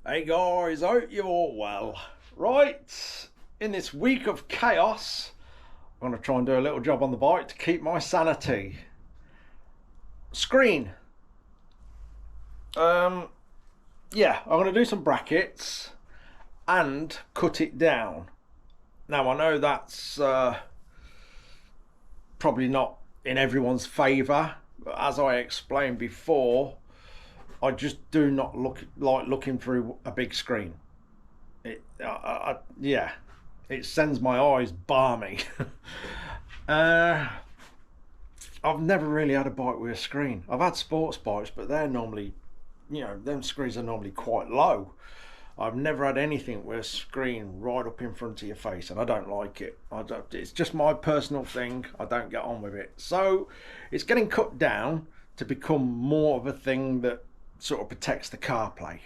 Hey guys, hope you're all well. Right, in this week of chaos, I'm going to try and do a little job on the bike to keep my sanity. Screen. Um, yeah, I'm going to do some brackets and cut it down. Now I know that's probably not in everyone's favour, but as I explained before, I just do not like looking through a big screen. Yeah, it sends my eyes balmy. uh, I've never really had a bike with a screen. I've had sports bikes, but they're normally, them screens are normally quite low. I've never had anything with a screen right up in front of your face, and I don't like it. It's just my personal thing. I don't get on with it. So it's getting cut down to become more of a thing that sort of protects the CarPlay.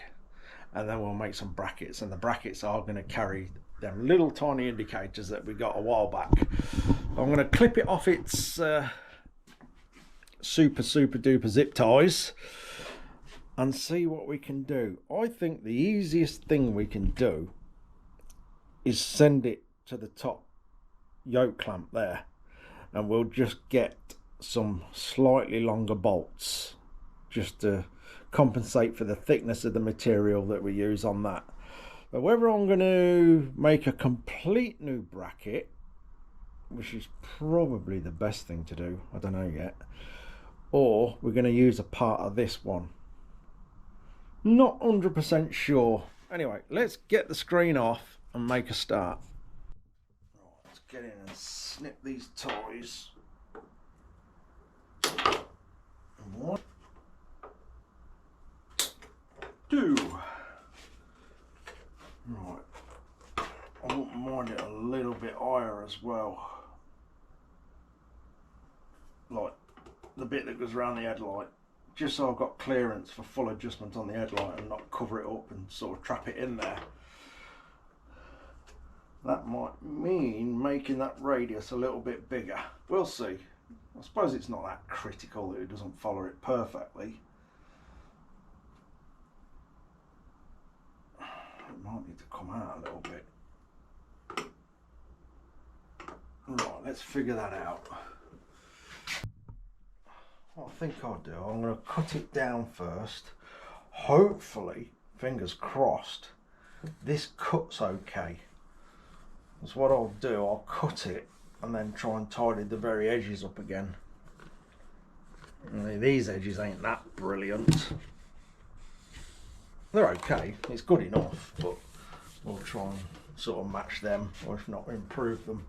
And then we'll make some brackets, and the brackets are going to carry them little tiny indicators that we got a while back. I'm going to clip it off its super duper zip ties and see what we can do. I think the easiest thing we can do is send it to the top yoke clamp there, and we'll just get some slightly longer bolts just to compensate for the thickness of the material that we use on that. But whether I'm going to make a complete new bracket, which is probably the best thing to do, I don't know yet, or we're going to use a part of this one, not 100% sure. Anyway, let's get the screen off and make a start. Right, let's get in and snip these ties. One, two. Right, I wouldn't mind it a little bit higher as well, like the bit that goes around the headlight, just so I've got clearance for full adjustment on the headlight and not cover it up and sort of trap it in there. That might mean making that radius a little bit bigger. We'll see. I suppose it's not that critical that it doesn't follow it perfectly. It might need to come out a little bit. Right, let's figure that out. What I think I'll do, I'm going to cut it down first. Hopefully, fingers crossed, this cuts okay. That's what I'll do. I'll cut it and then try and tidy the very edges up again. These edges ain't that brilliant. They're okay, it's good enough, but we'll try and sort of match them, or if not, improve them.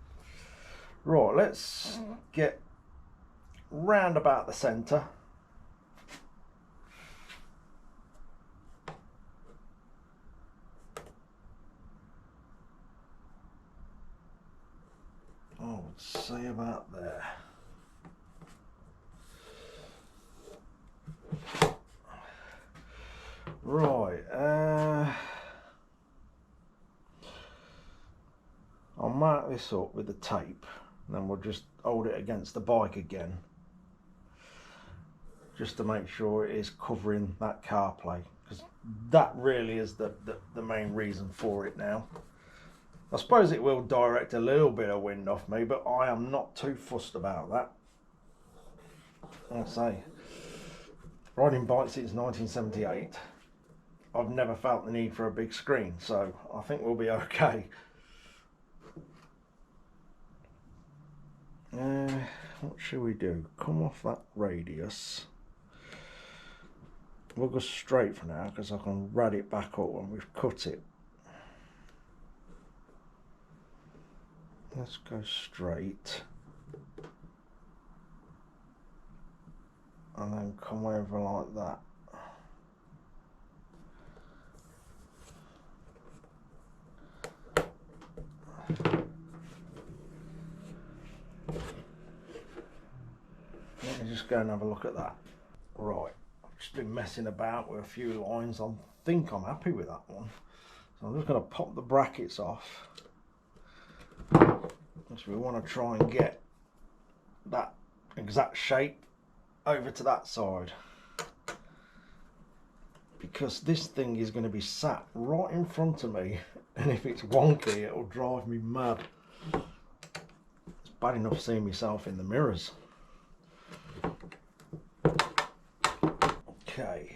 Right, let's get round about the centre. I would say about there. Right, I'll mark this up with the tape, and then we'll just hold it against the bike again, just to make sure it is covering that CarPlay, because that really is the main reason for it now. I suppose it will direct a little bit of wind off me, but I am not too fussed about that. I'll say, riding bikes since 1978. I've never felt the need for a big screen, so I think we'll be okay. What should we do? Come off that radius. We'll go straight for now, because I can rad it back up when we've cut it. Let's go straight. And then come over like that. Let me just go and have a look at that. Right, I've just been messing about with a few lines. I think I'm happy with that one. So I'm just going to pop the brackets off. Because we want to try and get that exact shape over to that side. because this thing is going to be sat right in front of me, and if it's wonky it'll drive me mad. It's bad enough seeing myself in the mirrors. Okay.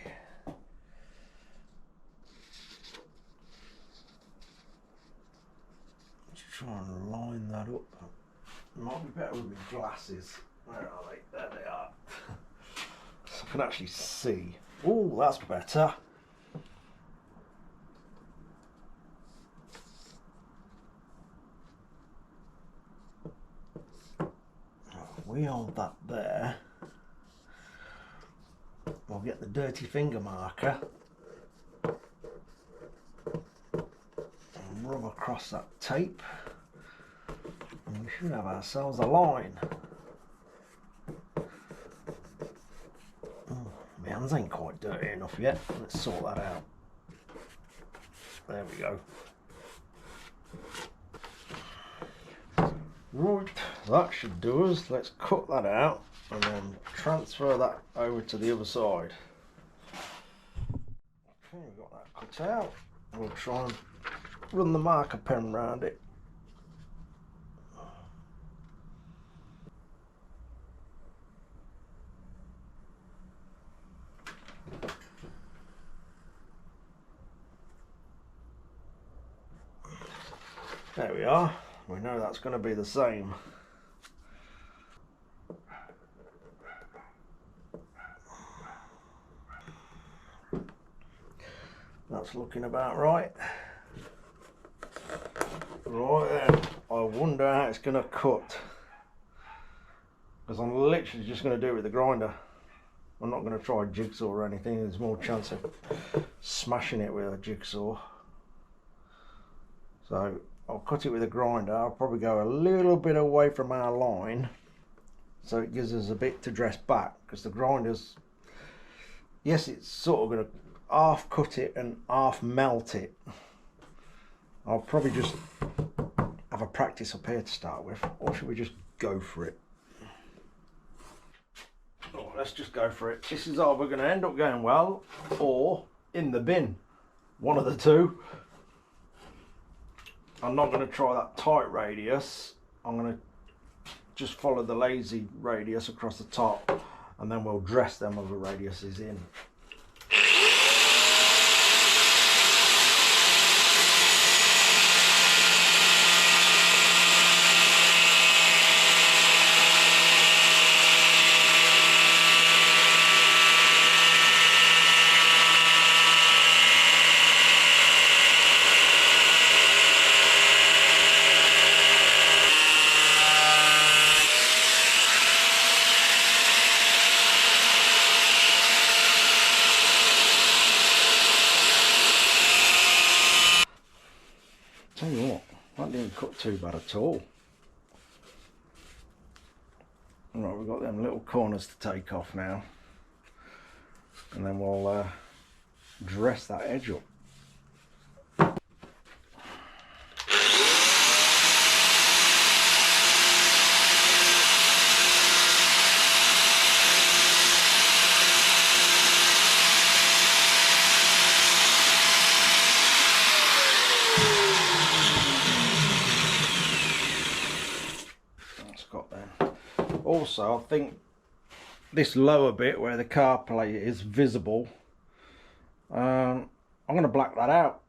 Let's try and line that up. It might be better with my glasses. Where are they? There they are. So I can actually see. Oh, that's better. We hold that there. We'll get the dirty finger marker and rub across that tape, and we should have ourselves a line. My hands ain't quite dirty enough yet. Let's sort that out. There we go. Right, that should do us. Let's cut that out and then transfer that over to the other side. Okay, we've got that cut out. We'll try and run the marker pen around it. There we are. We know that's going to be the same. That's looking about right. Right then, I wonder how it's going to cut. Because I'm literally just going to do it with the grinder. I'm not going to try a jigsaw or anything. There's more chance of smashing it with a jigsaw. So I'll cut it with a grinder. I'll probably go a little bit away from our line, so it gives us a bit to dress back, because the grinders, yes, it's sort of going to half cut it and half melt it. I'll probably just have a practice up here to start with, or should we just go for it? Oh, let's just go for it. This is either going to end up going well or in the bin, one of the two. I'm not going to try that tight radius. I'm going to just follow the lazy radius across the top, and then we'll dress them other radiuses in. Tell you what, that didn't cut too bad at all. Right, we've got them little corners to take off now, and then we'll dress that edge up. Also, I think this lower bit where the car plate is visible, I'm going to black that out.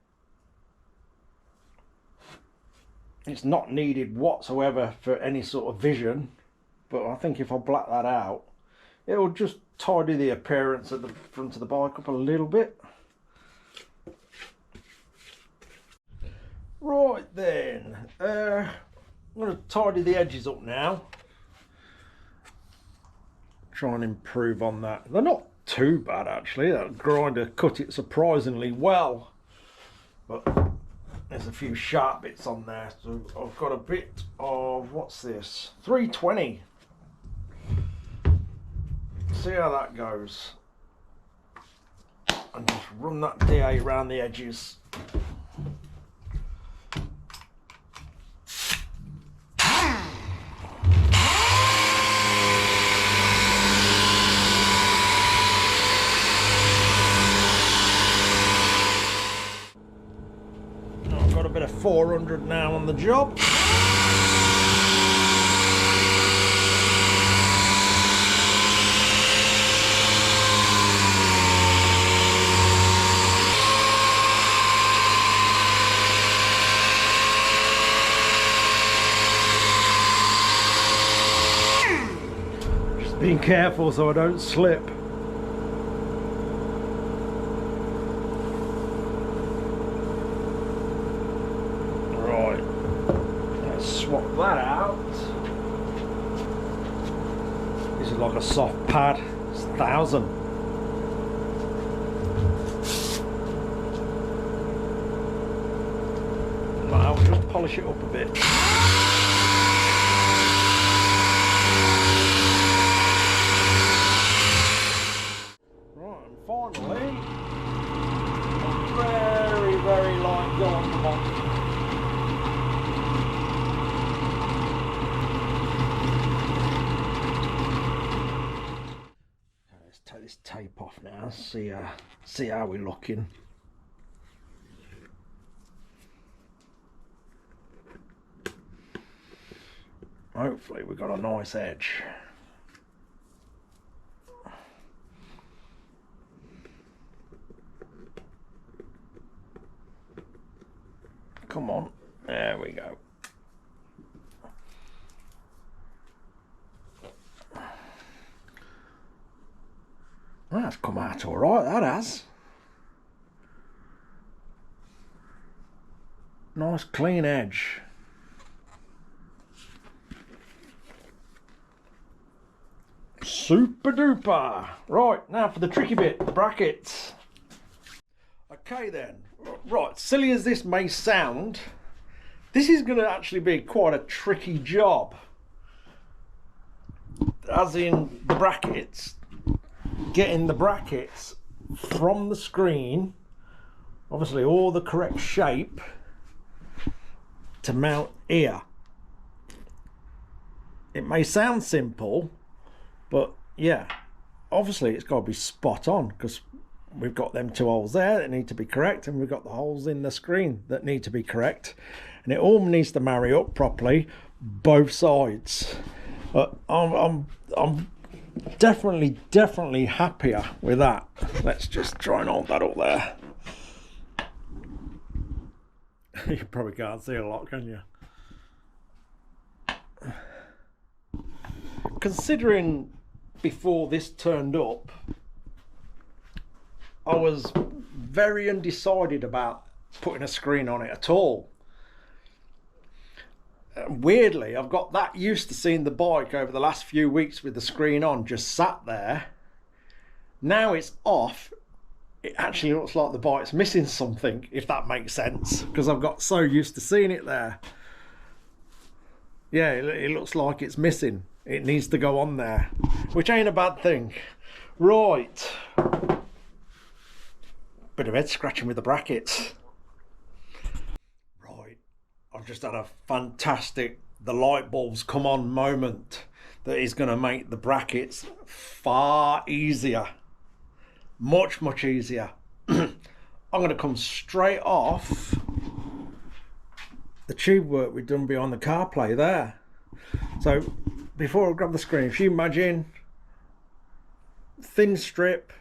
It's not needed whatsoever for any sort of vision, but I think if I black that out, it'll just tidy the appearance of the front of the bike up a little bit. Right then, I'm going to tidy the edges up now. Try and improve on that. They're not too bad actually. That grinder cut it surprisingly well, but there's a few sharp bits on there. So I've got a bit of, what's this, 320. See how that goes, and just run that DA around the edges. bit of 400 now on the job. Just being careful so I don't slip. Swap that out. This is like a soft pad. It's 1,000. I'll just polish it up a bit. Right, and finally, a very, very light go on the bottom. Take this tape off now, see how we're looking. Hopefully we've got a nice edge. Come on, there we go. That's come out all right, that has. Nice clean edge. Super duper. Right, now for the tricky bit, the brackets. Okay then, right, silly as this may sound, this is going to actually be quite a tricky job. As in the brackets. Getting the brackets from the screen, obviously all the correct shape to mount here. It may sound simple, but yeah, obviously it's got to be spot on, because we've got them two holes there that need to be correct, and we've got the holes in the screen that need to be correct, and it all needs to marry up properly, both sides. But I'm definitely happier with that. Let's just try and hold that up there. You probably can't see a lot, can you? Considering before this turned up, I was very undecided about putting a screen on it at all. Weirdly, I've got that used to seeing the bike over the last few weeks with the screen on, just sat there. Now it's off, it actually looks like the bike's missing something, if that makes sense, because I've got so used to seeing it there. Yeah, it looks like it's missing. It needs to go on there, which ain't a bad thing. Right. Bit of head scratching with the brackets. I've just had a fantastic, the light bulbs come on moment that is going to make the brackets far easier. Much easier. I'm going to come straight off the tube work we've done behind the CarPlay there. So before I grab the screen, if you imagine, thin strip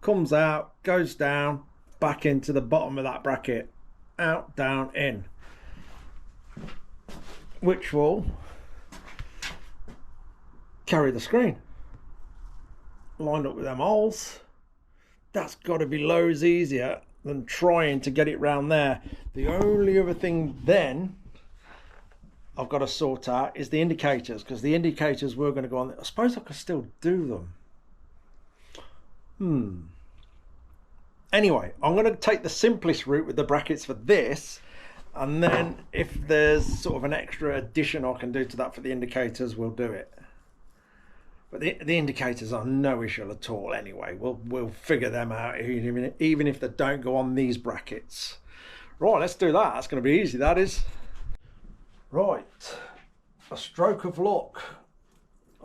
comes out, goes down, back into the bottom of that bracket, out, down, in. Which will carry the screen lined up with them holes. That's got to be loads easier than trying to get it round there. The only other thing then I've got to sort out is the indicators, because the indicators were going to go on there. I suppose I could still do them. Anyway, I'm going to take the simplest route with the brackets for this. And then if there's sort of an extra addition I can do to that for the indicators, we'll do it. But the indicators are no issue at all anyway. We'll figure them out even if they don't go on these brackets. Right, let's do that. That's going to be easy, that is. Right, a stroke of luck.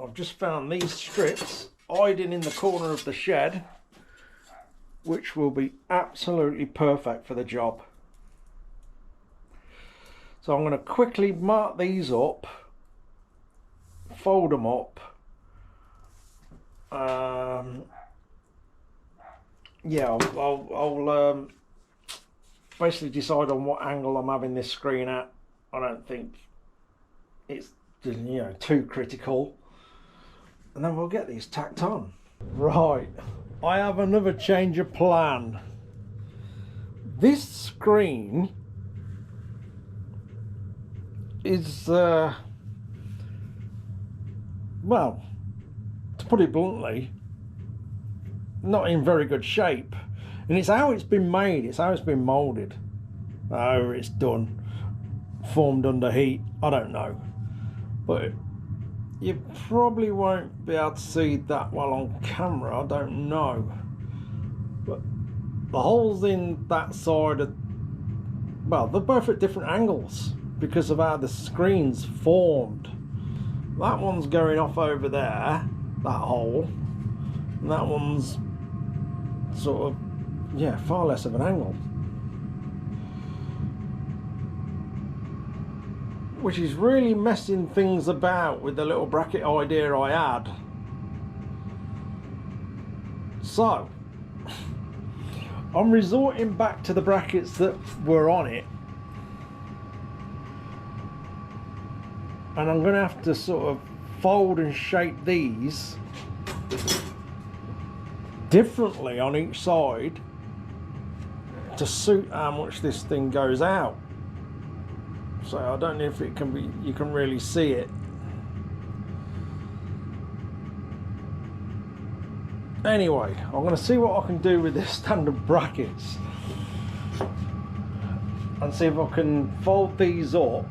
I've just found these strips hiding in the corner of the shed, which will be absolutely perfect for the job. So I'm going to quickly mark these up, fold them up. Yeah, I'll basically decide on what angle I'm having this screen at. I don't think it's, you know, too critical, and then we'll get these tacked on. Right, I have another change of plan. This screen is well, to put it bluntly, not in very good shape, and it's how it's been made, it's how it's been molded. However it's done, formed under heat, I don't know, but you probably won't be able to see that well on camera, I don't know, but the holes in that side are, well, they're both at different angles because of how the screen's formed. That one's going off over there, that hole, and that one's sort of, yeah, far less of an angle, which is really messing things about with the little bracket idea I had. So I'm resorting back to the brackets that were on it, and I'm going to have to sort of fold and shape these differently on each side to suit how much this thing goes out. So I don't know if it can be, you can really see it. Anyway, I'm going to see what I can do with this standard brackets and see if I can fold these up,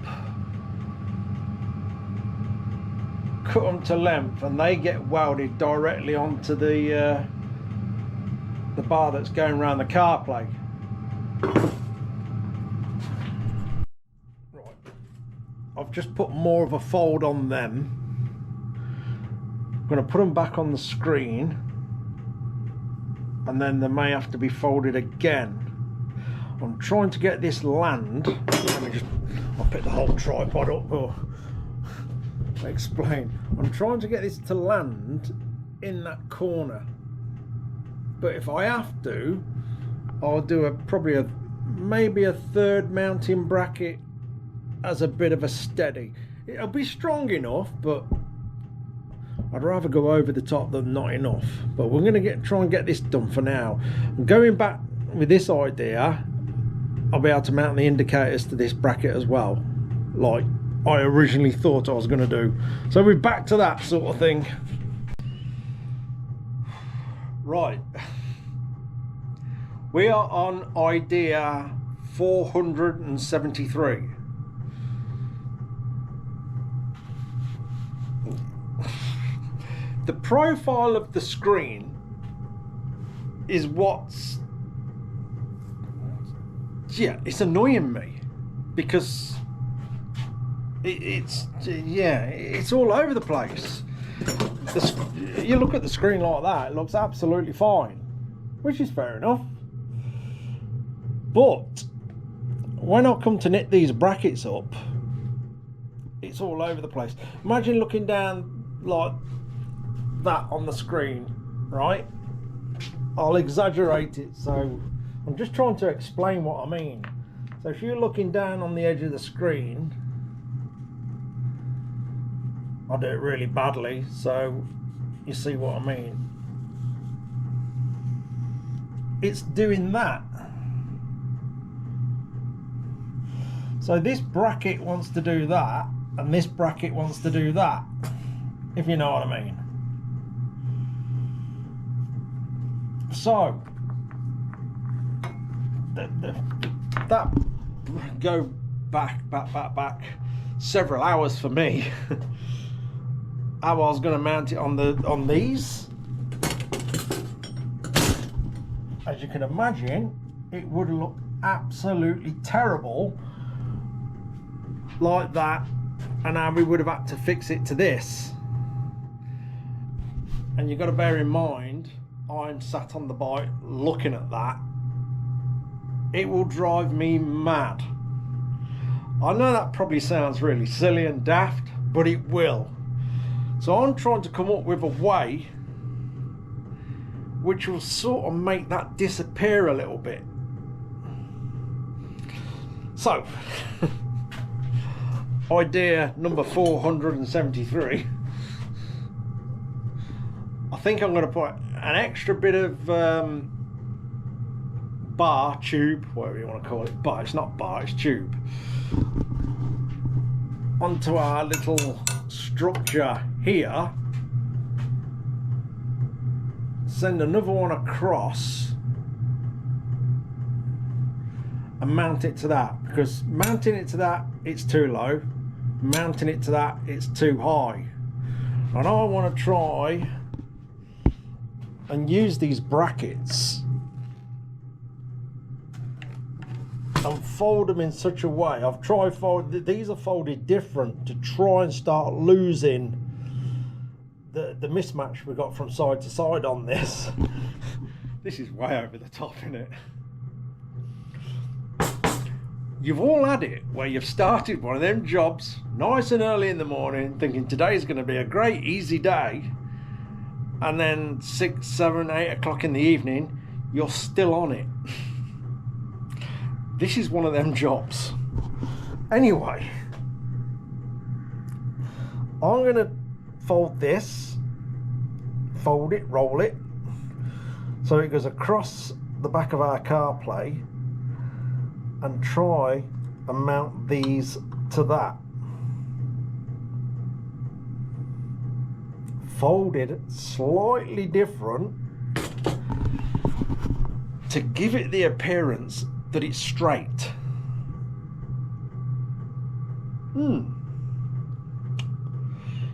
cut them to length, and they get welded directly onto the bar that's going around the car plate. Right, I've just put more of a fold on them. I'm going to put them back on the screen, and then they may have to be folded again. I'm trying to get this land. Let me just, I'll pick the whole tripod up or explain. I'm trying to get this to land in that corner, but if I have to, I'll do maybe a third mounting bracket as a bit of a steady. It'll be strong enough, but I'd rather go over the top than not enough. But we're going to try and get this done for now. And going back with this idea, I'll be able to mount the indicators to this bracket as well, like I originally thought I was going to do. So we're back to that sort of thing. Right, we are on idea 473. The profile of the screen is what's, yeah, it's annoying me, because it's all over the place. You look at the screen like that, it looks absolutely fine, which is fair enough, but when I come to knit these brackets up, it's all over the place. Imagine looking down like that on the screen, right? I'll exaggerate it, so I'm just trying to explain what I mean. So if you're looking down on the edge of the screen, I do it really badly, so you see what I mean. It's doing that. So this bracket wants to do that, and this bracket wants to do that, if you know what I mean. So that go back several hours for me. How I was going to mount it on these. As you can imagine, it would look absolutely terrible like that, and now we would have had to fix it to this. And you've got to bear in mind, I'm sat on the bike looking at that. It will drive me mad. I know that probably sounds really silly and daft, but it will. So I'm trying to come up with a way which will sort of make that disappear a little bit. So, idea number 473. I think I'm going to put an extra bit of bar, tube, whatever you want to call it. Bar, it's not bar, it's tube. Onto our little structure here. Send another one across and mount it to that, because mounting it to that, it's too low. Mounting it to that, it's too high. And I want to try and use these brackets and fold them in such a way. I've tried these are folded different to try and start losing the mismatch we got from side to side on this. This is way over the top, isn't it? You've all had it where you've started one of them jobs nice and early in the morning thinking today's going to be a great easy day, and then 6, 7, 8 o'clock in the evening you're still on it. This is one of them jobs. Anyway, I'm going to fold this, fold it, roll it, so it goes across the back of our car play, and try and mount these to that. Folded slightly different to give it the appearance that it's straight.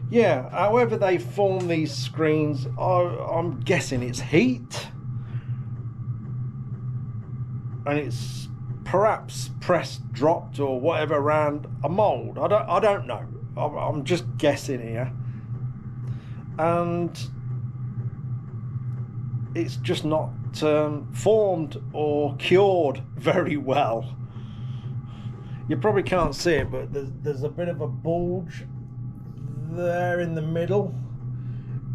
Yeah, however they form these screens, I'm guessing it's heat, and it's perhaps pressed, dropped, or whatever around a mould. I don't know. I'm just guessing here, and it's just not formed or cured very well. You probably can't see it, but there's a bit of a bulge there in the middle.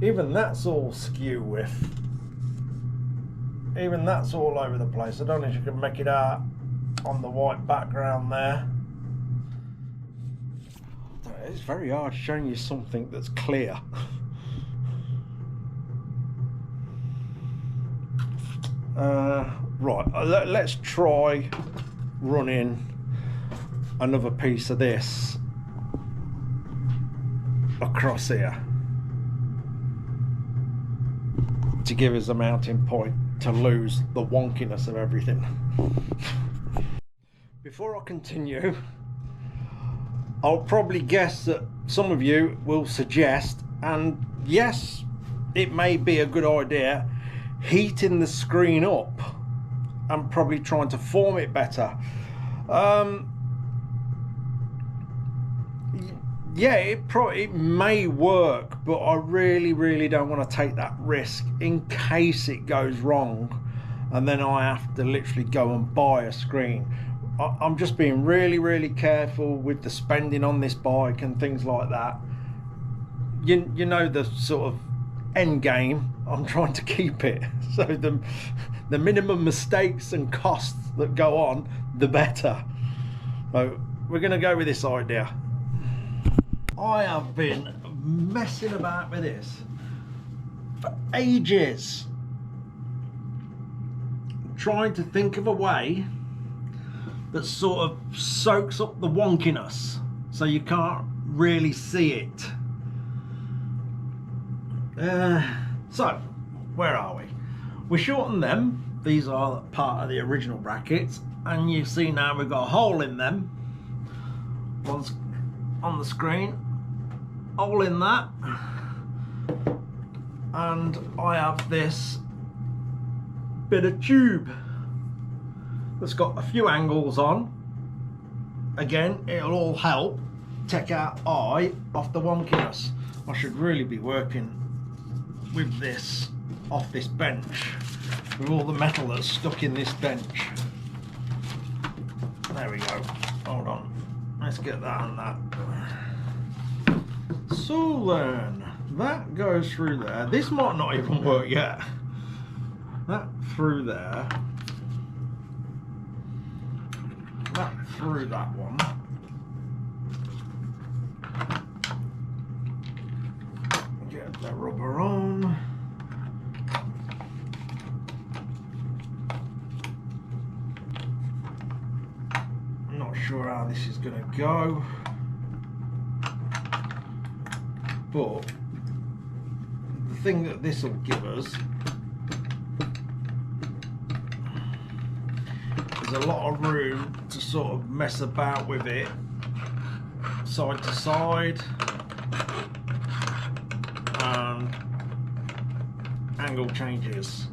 Even that's all skew with. Even that's all over the place. I don't know if you can make it out on the white background there. It's very hard showing you something that's clear. Right, let's try running another piece of this across here to give us a mounting point to lose the wonkiness of everything. Before I continue, I'll probably guess that some of you will suggest, and yes, it may be a good idea, heating the screen up and probably trying to form it better. Yeah, it may work, but I really don't want to take that risk in case it goes wrong and then I have to literally go and buy a screen. I'm just being really careful with the spending on this bike and things like that. You know the sort of end game. I'm trying to keep it so the minimum mistakes and costs that go on, the better. So we're going to go with this idea. I have been messing about with this for ages, trying to think of a way that sort of soaks up the wonkiness so you can't really see it. So where are we? We shortened them. These are part of the original brackets, and you see now we've got a hole in them. One's on the screen, hole in that, and I have this bit of tube that's got a few angles on. Again, it'll all help take our eye off the wonkiness. I should really be working with this off this bench, with all the metal that's stuck in this bench. There we go. Hold on. let's get that and that. So then, that goes through there. This might not even work yet. That through there. That through that one. Get the rubber on. I'm not sure how this is going to go, but the thing that this will give us is a lot of room to sort of mess about with it side to side and angle changes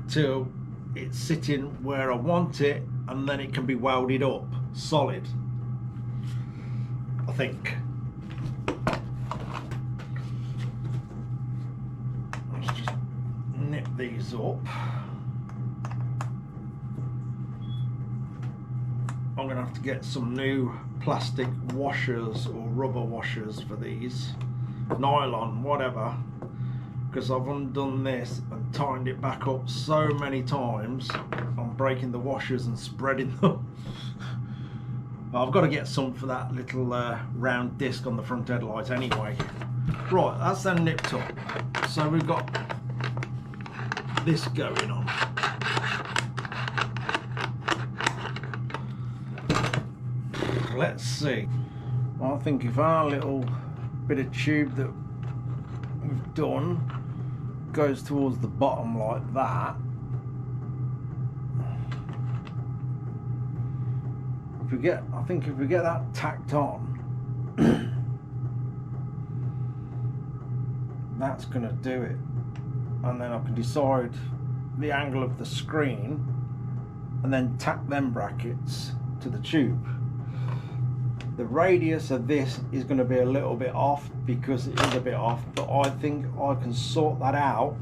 till it's sitting where I want it, and then it can be welded up solid, I think. Let's just nip these up. I'm going to have to get some new plastic washers or rubber washers for these, nylon, whatever, because I've undone this and tightened it back up so many times. I'm breaking the washers and spreading them. I've got to get some for that little round disc on the front headlight anyway. Right, that's then nipped up. So we've got this going on. Let's see. I think if our little bit of tube that we've done goes towards the bottom like that, I think if we get that tacked on, that's going to do it. And then I can decide the angle of the screen and then tack them brackets to the tube. The radius of this is going to be a little bit off because it is a bit off, but I think I can sort that out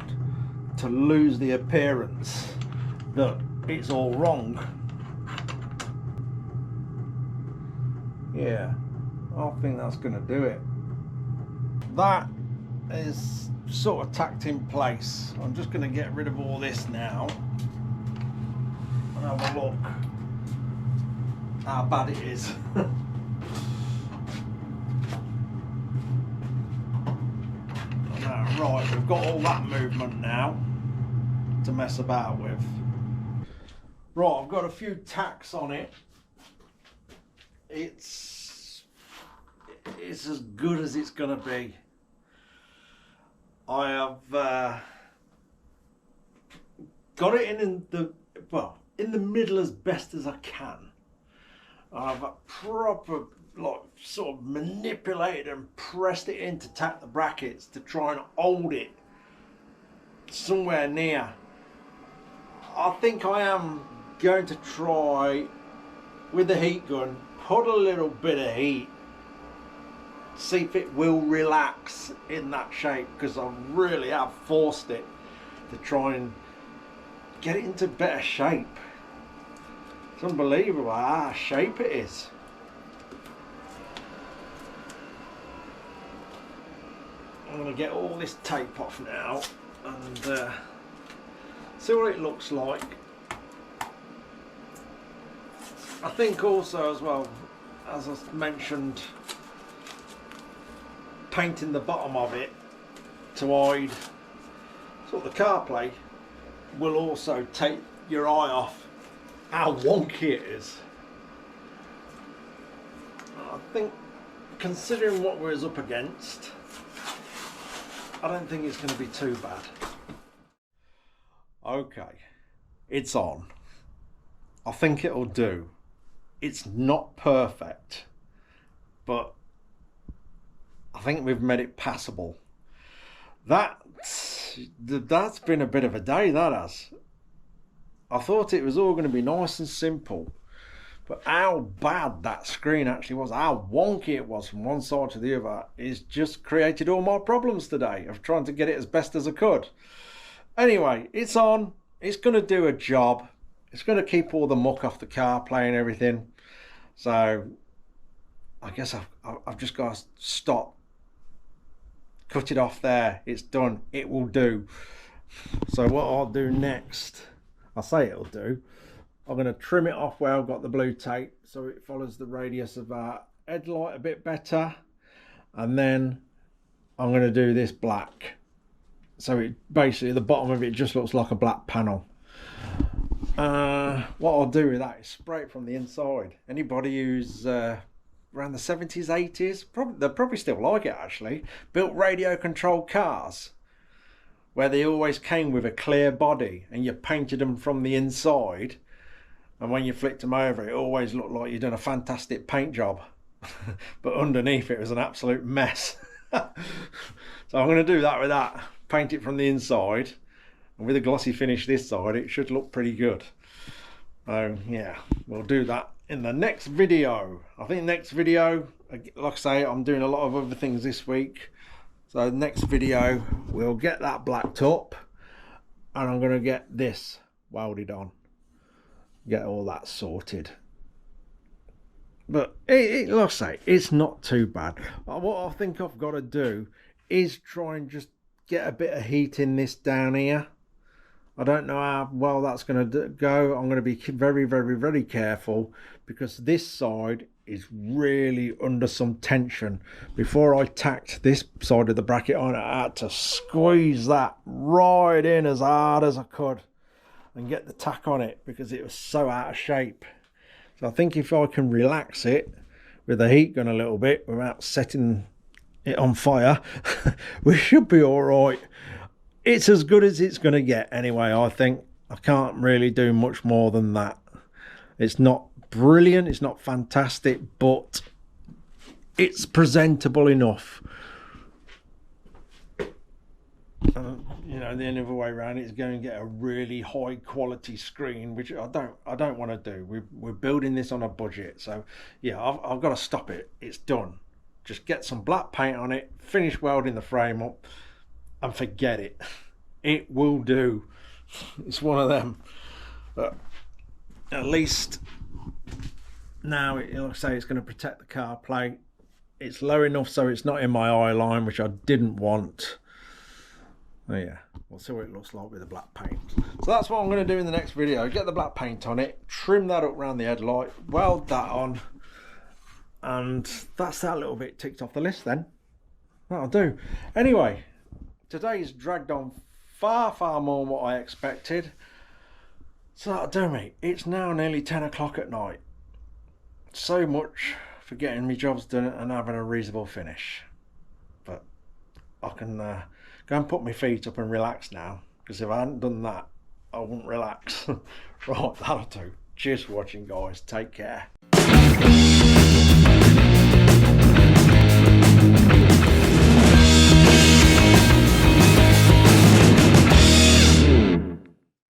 to lose the appearance that it's all wrong. Yeah, I think that's going to do it. That is sort of tacked in place. I'm just going to get rid of all this now and have a look how bad it is. Right, we've got all that movement now to mess about with. Right, I've got a few tacks on it. It's as good as it's gonna be. I have got it in the middle as best as I can. I've proper sort of manipulated and pressed it in to tack the brackets to try and hold it somewhere near. I think I am going to try with the heat gun, put a little bit of heat, see if it will relax in that shape, because I really have forced it to try and get it into better shape. It's unbelievable how out of shape it is. I'm going to get all this tape off now and see what it looks like. I think also as well, as I mentioned, painting the bottom of it to hide sort of the CarPlay will also take your eye off how wonky it is. I think, considering what we're up against, I don't think it's going to be too bad. Okay, it's on. I think it'll do. It's not perfect, but I think we've made it passable. That's been a bit of a day, that has. I thought it was all going to be nice and simple, but how bad that screen actually was, how wonky it was from one side to the other, is just created all my problems today of trying to get it as best as I could. Anyway, it's on. It's going to do a job. It's going to keep all the muck off the CarPlay and everything. So I guess I've just got to stop, cut it off there. It's done. It will do. So what I'll do next, I say it'll do, I'm going to trim it off where I've got the blue tape so it follows the radius of our headlight a bit better, and then I'm going to do this black so it basically, the bottom of it just looks like a black panel. What I'll do with that is spray it from the inside. Anybody who's around the 70s, 80s, they'll probably still like it actually, built radio controlled cars where they always came with a clear body and you painted them from the inside, and when you flicked them over it always looked like you'd done a fantastic paint job but underneath it was an absolute mess. So I'm going to do that with that, paint it from the inside, and with a glossy finish this side it should look pretty good. So yeah, we'll do that in the next video. I think next video, like I say, I'm doing a lot of other things this week, so next video we'll get that blacked up and I'm going to get this welded on, get all that sorted. But like I say, it's not too bad. What I think I've got to do is try and just get a bit of heat in this down here. I don't know how well that's going to go. I'm going to be very, very, very careful because this side is really under some tension. Before I tacked this side of the bracket on, I had to squeeze that right in as hard as I could and get the tack on it because it was so out of shape. So I think if I can relax it with the heat gun a little bit without setting it on fire, we should be all right. It's as good as it's going to get anyway, I think. I can't really do much more than that. It's not brilliant, it's not fantastic, but it's presentable enough. You know, the other way around is going to get a really high quality screen, which I don't want to do. We're building this on a budget, so yeah, I've got to stop it. It's done. Just get some black paint on it, finish welding the frame up, and forget it. It will do. It's one of them. But at least now, like I say, it's going to protect the car plate. It's low enough so it's not in my eye line, which I didn't want. Oh yeah, we'll see what it looks like with the black paint. So that's what I'm going to do in the next video. Get the black paint on it, trim that up around the headlight, weld that on, and that's that little bit ticked off the list then. That'll do. Anyway, today's dragged on far, far more than what I expected. So that'll do me. It's now nearly 10 o'clock at night. So much for getting me jobs done and having a reasonable finish. But I can go and put my feet up and relax now, because if I hadn't done that, I wouldn't relax. Right, that'll do. Cheers for watching, guys. Take care.